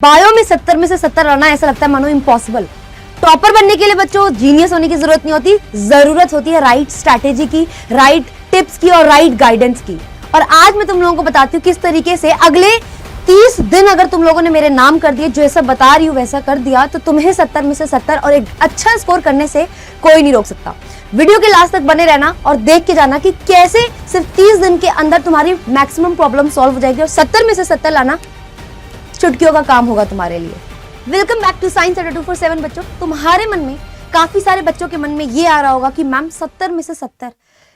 Bio में 70 में से 70 लाना ऐसा लगता है मानो इम्पॉसिबल। टॉपर बनने के लिए बच्चों जीनियस होने की जरूरत नहीं होती, जरूरत होती है राइट स्ट्रैटेजी की, राइट टिप्स की और राइट गाइडेंस की। और आज मैं तुम लोगों को बताती हूँ किस तरीके से अगले 30 दिन अगर तुम लोगों ने मेरे नाम कर दिए, जो ऐसा बता रही हूँ वैसा कर दिया, तो तुम्हें 70 में से 70 और एक अच्छा स्कोर करने से कोई नहीं रोक सकता। वीडियो के लास्ट तक बने रहना और देख के जाना कि कैसे सिर्फ 30 दिन के अंदर तुम्हारी मैक्सिमम प्रॉब्लम सॉल्व हो जाएगी और 70 में से 70 लाना चुटकियों का काम होगा तुम्हारे लिए। Welcome back to science 247। बच्चों, तुम्हारे मन में, काफी सारे बच्चों के मन में ये आ रहा होगा कि मैम 70 में से 70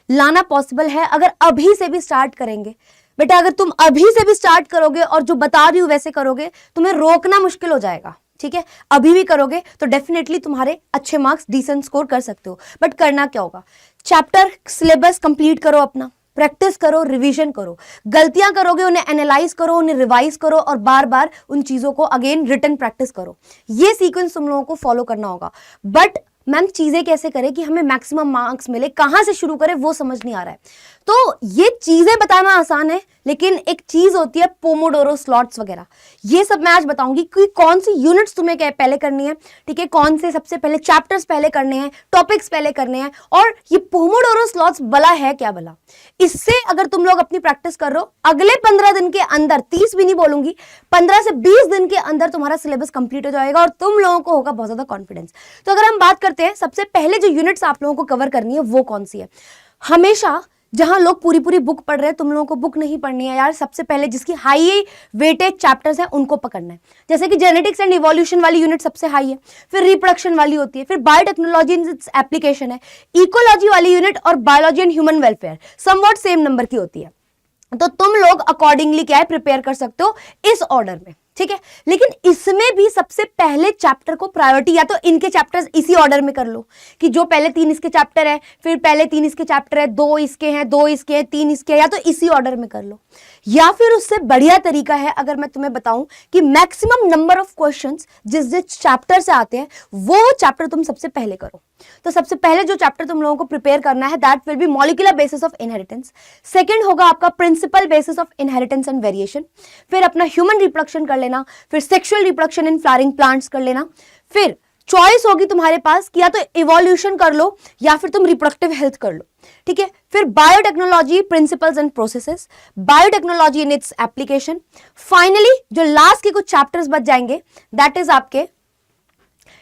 लाना पॉसिबल है अगर अभी से भी स्टार्ट करेंगे। बेटा, अगर तुम अभी से भी स्टार्ट करोगे और जो बता रही हूँ वैसे करोगे, तुम्हें रोकना मुश्किल हो जाएगा। ठीक है, अभी भी करोगे तो डेफिनेटली तुम्हारे अच्छे मार्क्स, डिसेंट स्कोर कर सकते हो। बट करना क्या होगा? चैप्टर सिलेबस कंप्लीट करो, अपना प्रैक्टिस करो, रिवीजन करो। गलतियां करोगे उन्हें एनालाइज करो, उन्हें रिवाइज करो और बार बार उन चीजों को अगेन रिटन प्रैक्टिस करो। ये सीक्वेंस तुम लोगों को फॉलो करना होगा। बट मैम चीजें कैसे करें कि हमें मैक्सिमम मार्क्स मिले, कहां से शुरू करें वो समझ नहीं आ रहा है। तो ये चीजें बताना आसान है, लेकिन एक चीज होती है पोमोडोरो स्लॉट्स वगैरह। ये सब मैं आज बताऊंगी कि कौन सी यूनिट्स तुम्हें पहले करनी है, ठीक है, कौन से सबसे पहले चैप्टर्स पहले करने हैं, टॉपिक्स पहले करने हैं, और ये पोमोडोरो स्लॉट्स भला है क्या भला। इससे अगर तुम लोग अपनी प्रैक्टिस कर रहे हो, अगले 15 दिन के अंदर, 30 भी नहीं बोलूंगी, 15 से 20 दिन के अंदर तुम्हारा सिलेबस कंप्लीट हो जाएगा और तुम लोगों को होगा बहुत ज्यादा कॉन्फिडेंस। तो अगर हम बात करते हैं, सबसे पहले जो यूनिट्स आप लोगों को कवर करनी है वो कौन सी है। हमेशा जहां लोग पूरी पूरी बुक पढ़ रहे हैं, तुम लोगों को बुक नहीं पढ़नी है यार। सबसे पहले जिसकी हाई वेटेज चैप्टर्स हैं उनको पकड़ना है। जैसे कि जेनेटिक्स एंड इवोल्यूशन वाली यूनिट सबसे हाई है, फिर रिप्रोडक्शन वाली होती है, फिर बायोटेक्नोलॉजी इन इट्स एप्लीकेशन है, इकोलॉजी वाली यूनिट और biology and human welfare somewhat same number की होती है। तो तुम लोग अकॉर्डिंगली क्या है प्रिपेयर कर सकते हो इस ऑर्डर में, ठीक है। लेकिन इसमें भी सबसे पहले चैप्टर को प्रायोरिटी, या तो इनके चैप्टर्स इसी ऑर्डर में कर लो कि जो पहले 3 इसके चैप्टर है, फिर पहले 3 इसके चैप्टर है, 2 इसके हैं, 2 इसके हैं, 3 इसके हैं, या तो इसी ऑर्डर में कर लो। या फिर उससे बढ़िया तरीका है, अगर मैं तुम्हें बताऊं कि मैक्सिमम नंबर ऑफ क्वेश्चंस जिस जिस चैप्टर से आते हैं वो चैप्टर तुम सबसे पहले करो। तो सबसे पहले जो चैप्टर तुम लोगों को प्रिपेयर करना है that will be molecular basis of inheritance. Second होगा आपका principle basis of inheritance and variation. फिर अपना ह्यूमन रिप्रोडक्शन कर लेना, फिर sexual reproduction in flowering plants कर लेना। फिर चॉइस होगी तुम्हारे पास कि या तो इवोल्यूशन कर लो या फिर तुम रिप्रोडक्टिव हेल्थ कर लो, ठीक है। फिर biotechnology principles and processes, biotechnology in its application. Finally जो लास्ट के कुछ चैप्टर्स बच जाएंगे दैट इज आपके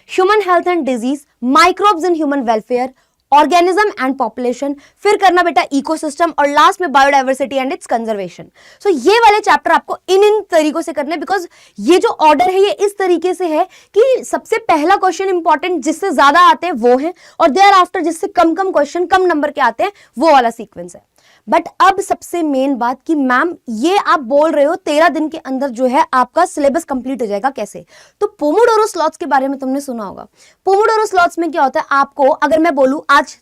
human health and disease, microbes in human welfare, organism and population, फिर करना बेटा इकोसिस्टम, और लास्ट में बायोडाइवर्सिटी एंड इट्स कंजर्वेशन। सो ये वाले चैप्टर आपको इन तरीकों से करने, बिकॉज ये जो ऑर्डर है ये इस तरीके से है कि सबसे पहला क्वेश्चन इंपॉर्टेंट जिससे ज्यादा आते हैं वो है, और देयर आफ्टर जिससे कम कम क्वेश्चन कम नंबर के आते हैं वो वाला सीक्वेंस है। बट अब सबसे मेन बात कि मैम ये आप बोल रहे हो 13 दिन के अंदर जो है आपका सिलेबस कंप्लीट हो जाएगा, कैसे? तो पोमोडोरो स्लॉट्स के बारे में तुमने सुना होगा। पोमोडोरो स्लॉट्स में क्या होता है, आपको अगर मैं बोलूं आज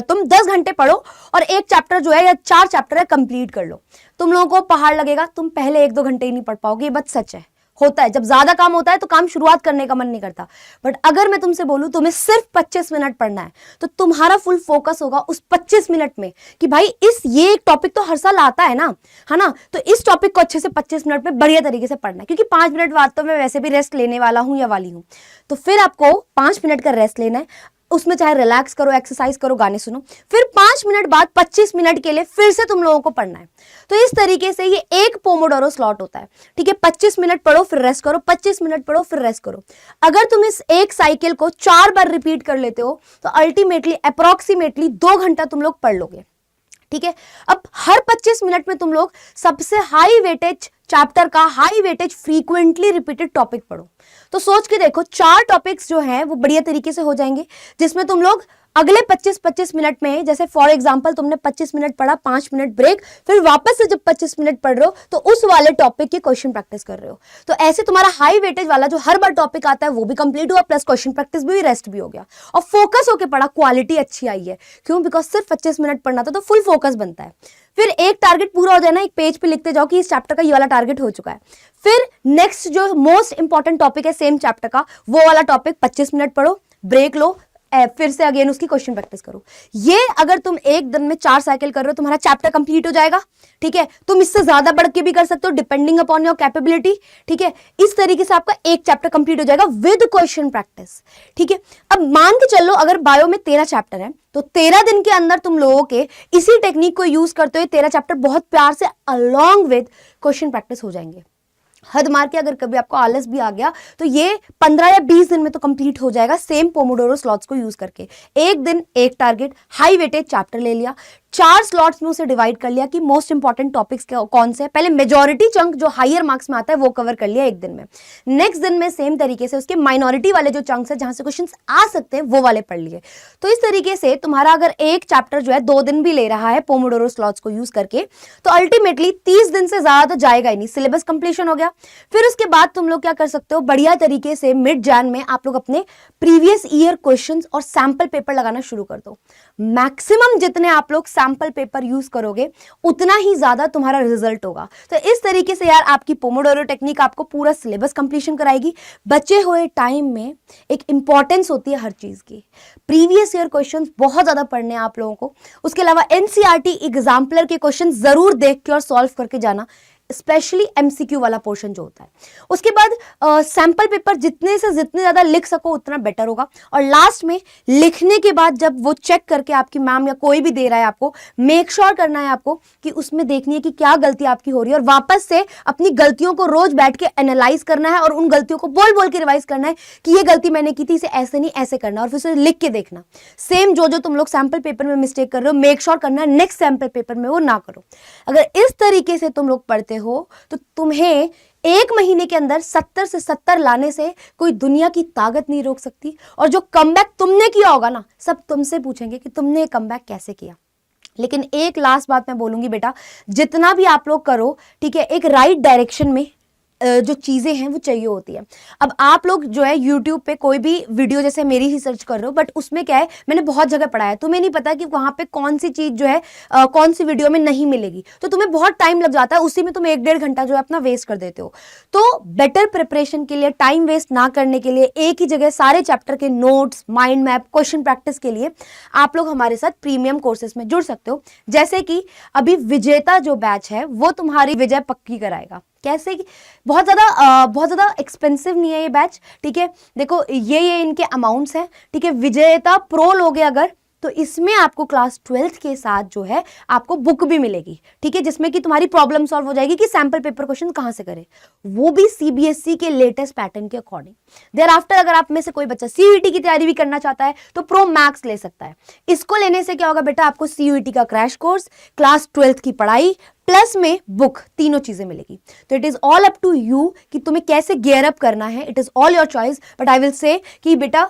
तुम 10 घंटे पढ़ो और एक चैप्टर जो है या 4 चैप्टर है कंप्लीट कर लो, तुम लोगों को पहाड़ लगेगा, तुम पहले 1-2 घंटे ही नहीं पढ़ पाओगे। ये बात सच है, होता है। जब ज्यादा काम होता है तो काम शुरुआत करने का मन नहीं करता। बट अगर मैं तुमसे बोलूं तुम्हें सिर्फ 25 मिनट पढ़ना है, तो तुम्हारा फुल फोकस होगा उस 25 मिनट में कि भाई ये एक टॉपिक तो हर साल आता है ना, है ना, तो इस टॉपिक को अच्छे से 25 मिनट में बढ़िया तरीके से पढ़ना है। क्योंकि 5 मिनट बाद तो मैं वैसे भी रेस्ट लेने वाला हूं या वाली हूं, तो फिर आपको 5 मिनट का रेस्ट लेना है। उसमें चाहे रिलैक्स करो, एक्सरसाइज करो, गाने सुनो, फिर 5 मिनट बाद 25 मिनट के लिए फिर से तुम लोगों को पढ़ना है। तो इस तरीके से ये एक पोमोडोरो स्लॉट होता है, ठीक है। 25 मिनट पढ़ो फिर रेस्ट करो, 25 मिनट पढ़ो फिर रेस्ट करो। अगर तुम इस एक साइकिल को 4 बार रिपीट कर लेते हो तो अल्टीमेटली अप्रोक्सीमेटली 2 घंटा तुम लोग पढ़ लोगे, ठीक है। अब हर 25 मिनट में तुम लोग सबसे हाई वेटेज चैप्टर का high weightage frequently repeated topic पढ़ो। तो सोच के देखो 4 टॉपिक्स जो हैं वो बढ़िया तरीके से हो जाएंगे, जिसमें तुम लोग अगले 25-25 मिनट में, जैसे फॉर एग्जांपल तुमने 25 मिनट पढ़ा, 5 मिनट ब्रेक, फिर वापस से जब 25 मिनट पढ़ रहे हो तो उस वाले टॉपिक के क्वेश्चन प्रैक्टिस कर रहे हो। तो ऐसे तुम्हारा हाई वेटेज वाला जो हर बार टॉपिक आता है वो भी कंप्लीट हुआ, प्लस क्वेश्चन प्रैक्टिस भी, रेस्ट भी हो गया, और फोकस होके पढ़ा, क्वालिटी अच्छी आई है। क्यों? बिकॉज सिर्फ 25 मिनट पढ़ना था तो फुल फोकस बनता है। फिर एक टारगेट पूरा हो जाए ना, एक पेज पे लिखते जाओ कि इस चैप्टर का ये वाला टारगेट हो चुका है। फिर नेक्स्ट जो मोस्ट इंपॉर्टेंट टॉपिक है सेम चैप्टर का, वो वाला टॉपिक 25 मिनट पढ़ो, ब्रेक लो, फिर से अगेन उसकी क्वेश्चन प्रैक्टिस करो। ये अगर तुम एक दिन में 4 साइकिल कर रहे हो, तुम्हारा चैप्टर कंप्लीट हो जाएगा। ठीक है, तुम इससे ज्यादा बढ़ के भी कर सकते हो डिपेंडिंग अपॉन योर कैपेबिलिटी। ठीक है, इस तरीके से आपका एक चैप्टर कंप्लीट हो जाएगा विद क्वेश्चन प्रैक्टिस। ठीक है, अब मान के चलो अगर बायो में 13 चैप्टर है तो 13 दिन के अंदर तुम लोगों के इसी टेक्निक को यूज करते हुए 13 चैप्टर बहुत प्यार से अलॉन्ग विद क्वेश्चन प्रैक्टिस हो जाएंगे। हद मार के अगर कभी आपको आलस भी आ गया तो ये 15 या 20 दिन में तो कंप्लीट हो जाएगा सेम पोमोडोरो स्लॉट्स को यूज करके। एक दिन एक टारगेट, हाई वेटेज चैप्टर ले लिया, 4 स्लॉट्स में उसे डिवाइड कर लिया कि मोस्ट इंपॉर्टेंट टॉपिक्स कौन से, पहले मेजॉरिटी चंक जो हायर मार्क्स में आता है वो कवर कर लिया एक दिन में। नेक्स्ट दिन में सेम तरीके से उसके माइनॉरिटी वाले जो चंक्स है जहां से क्वेश्चंस आ सकते हैं वो वाले पढ़ लिए। तो इस तरीके से तुम्हारा अगर एक चैप्टर जो है 2 दिन भी ले रहा है पोमोडोरो स्लॉट्स को यूज करके तो अल्टीमेटली 30 दिन से ज्यादा तो जाएगा ही नहीं, सिलेबस कंप्लीशन हो गया। फिर उसके बाद तुम लोग क्या कर सकते हो, बढ़िया तरीके से मिड जैन में आप लोग अपने प्रीवियस ईयर क्वेश्चंस और सैंपल पेपर लगाना शुरू कर दो। मैक्सिमम जितने आप लोग सैंपल पेपर यूज करोगे उतना ही ज्यादा तुम्हारा रिजल्ट होगा। तो इस तरीके से यार आपकी पोमोडोरो टेक्निक आपको पूरा सिलेबस कंप्लीशन कराएगी। बचे हुए टाइम में एक इंपॉर्टेंस होती है हर चीज की, प्रीवियस ईयर क्वेश्चंस बहुत ज्यादा पढ़ने हैं आप लोगों को। उसके अलावा एनसीईआरटी एग्जाम्पलर के क्वेश्चन जरूर देख के और सॉल्व करके जाना, स्पेशली एमसीक्यू वाला पोर्शन जो होता है। उसके बाद सैंपल पेपर जितने से जितने ज्यादा लिख सको उतना बेटर होगा। और लास्ट में लिखने के बाद जब वो चेक करके आपकी मैम या कोई भी दे रहा है आपको, मेक श्योर करना है आपको कि उसमें देखनी है कि क्या गलती आपकी हो रही है और वापस से अपनी गलतियों को रोज बैठ के एनालाइज करना है और उन गलतियों को बोल बोल के रिवाइज करना है कि ये गलती मैंने की थी, इसे ऐसे नहीं ऐसे करना, और फिर उसे लिख के देखना। सेम जो जो तुम लोग सैंपल पेपर में मिस्टेक कर रहे हो मेक श्योर करना है नेक्स्ट सैंपल पेपर में वो ना करो। अगर इस तरीके से तुम लोग पढ़ते हो तो तुम्हें 1 महीने के अंदर 70 से 70 लाने से कोई दुनिया की ताकत नहीं रोक सकती। और जो कमबैक तुमने किया होगा ना, सब तुमसे पूछेंगे कि तुमने कमबैक कैसे किया। लेकिन एक लास्ट बात मैं बोलूंगी बेटा, जितना भी आप लोग करो, ठीक है, एक राइट डायरेक्शन में जो चीजें हैं वो चाहिए होती है। अब आप लोग जो है YouTube पे कोई भी वीडियो जैसे मेरी ही सर्च कर रहे हो, बट उसमें क्या है मैंने बहुत जगह पढ़ा है, तुम्हें नहीं पता कि वहां पे कौन सी चीज जो है कौन सी वीडियो में नहीं मिलेगी, तो तुम्हें बहुत टाइम लग जाता है, उसी में तुम 1-1.5 घंटा जो है अपना वेस्ट कर देते हो। तो बेटर प्रिपरेशन के लिए, टाइम वेस्ट ना करने के लिए, एक ही जगह सारे चैप्टर के notes, mind map, question practice के लिए आप लोग हमारे साथ प्रीमियम कोर्सेज में जुड़ सकते हो। जैसे कि अभी विजेता जो बैच है वो तुम्हारी विजय पक्की कराएगा। कैसे कि बहुत ज़्यादा एक्सपेंसिव नहीं है ये बैच। ठीक है, देखो ये इनके अमाउंट्स हैं। ठीक है, विजेता प्रो लोगे अगर तो इसमें आपको क्लास 12th के साथ जो है आपको बुक भी मिलेगी। ठीक है, जिसमें कि तुम्हारी प्रॉब्लम सॉल्व हो जाएगी कि सैंपल पेपर क्वेश्चन कहां से करें, वो भी सीबीएसई के लेटेस्ट पैटर्न के अकॉर्डिंग। देयर आफ्टर अगर आप में से कोई बच्चा सीयूईटी की तैयारी भी करना चाहता है तो प्रो मैक्स ले सकता है। इसको लेने से क्या होगा बेटा, आपको सीयूईटी का क्रैश कोर्स, क्लास 12th की पढ़ाई प्लस में बुक, तीनों चीजें मिलेगी। तो it is all up to you कि तुम्हें कैसे गियर अप करना है। It is all your choice, but I will say कि बेटा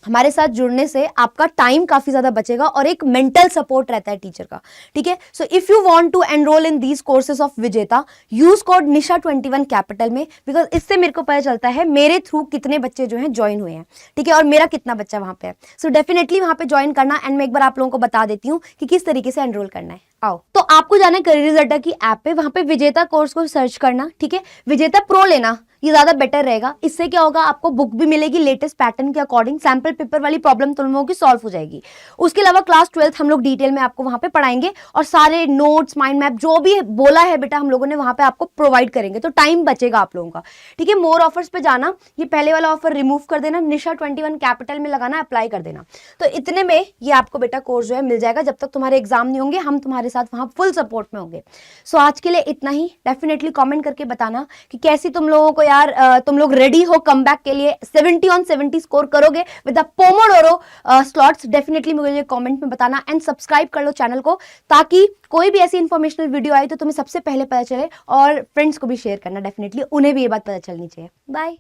हमारे साथ जुड़ने से आपका टाइम काफी ज्यादा बचेगा और एक मेंटल सपोर्ट रहता है टीचर का। ठीक है, so if you want to enrol in these courses of Vijeta, use code निशा21 कैपिटल में, बिकॉज इससे मेरे को पता चलता है मेरे थ्रू कितने बच्चे जो हैं ज्वाइन हुए हैं। ठीक है, और मेरा कितना बच्चा वहां पे है। सो डेफिनेटली वहां पे ज्वाइन करना। एंड मैं एक बार आप लोगों को बता देती हूँ कि किस तरीके से एनरोल करना है। आओ, तो आपको जाना है करियर अड्डा की ऐप पे, वहां पे विजेता कोर्स को सर्च करना। ठीक है, विजेता प्रो लेना, ये ज्यादा बेटर रहेगा। इससे क्या होगा, आपको बुक भी मिलेगी लेटेस्ट पैटर्न के अकॉर्डिंग, सैंपल पेपर वाली प्रॉब्लम तुम लोगों की सॉल्व हो जाएगी। उसके अलावा क्लास 12th हम लोग डिटेल में आपको वहां पे पढ़ाएंगे और सारे नोट्स, माइंड मैप जो भी बोला है बेटा हम लोगों ने वहां पे आपको प्रोवाइड करेंगे। तो टाइम बचेगा आप लोगों का। ठीक है, मोर ऑफर्स पे जाना, ये पहले वाला ऑफर रिमूव कर देना, निशा21 कैपिटल में लगाना, अप्लाई कर देना। तो इतने में ये आपको बेटा कोर्स जो है मिल जाएगा। जब तक तुम्हारे एग्जाम नहीं होंगे हम तुम्हारे साथ वहां फुल सपोर्ट में होंगे। सो आज के लिए इतना ही। डेफिनेटली कमेंट करके बताना कि कैसी तुम लोगों को यार तुम लोग रेडी हो कमबैक के लिए, 70 on 70 स्कोर करोगे with the Pomodoro slots. Definitely मुझे कमेंट में बताना एंड सब्सक्राइब कर लो चैनल को, ताकि कोई भी ऐसी इंफॉर्मेशनल वीडियो आई तो तुम्हें सबसे पहले पता चले। और फ्रेंड्स को भी शेयर करना, डेफिनेटली उन्हें भी ये बात पता चलनी चाहिए। बाय।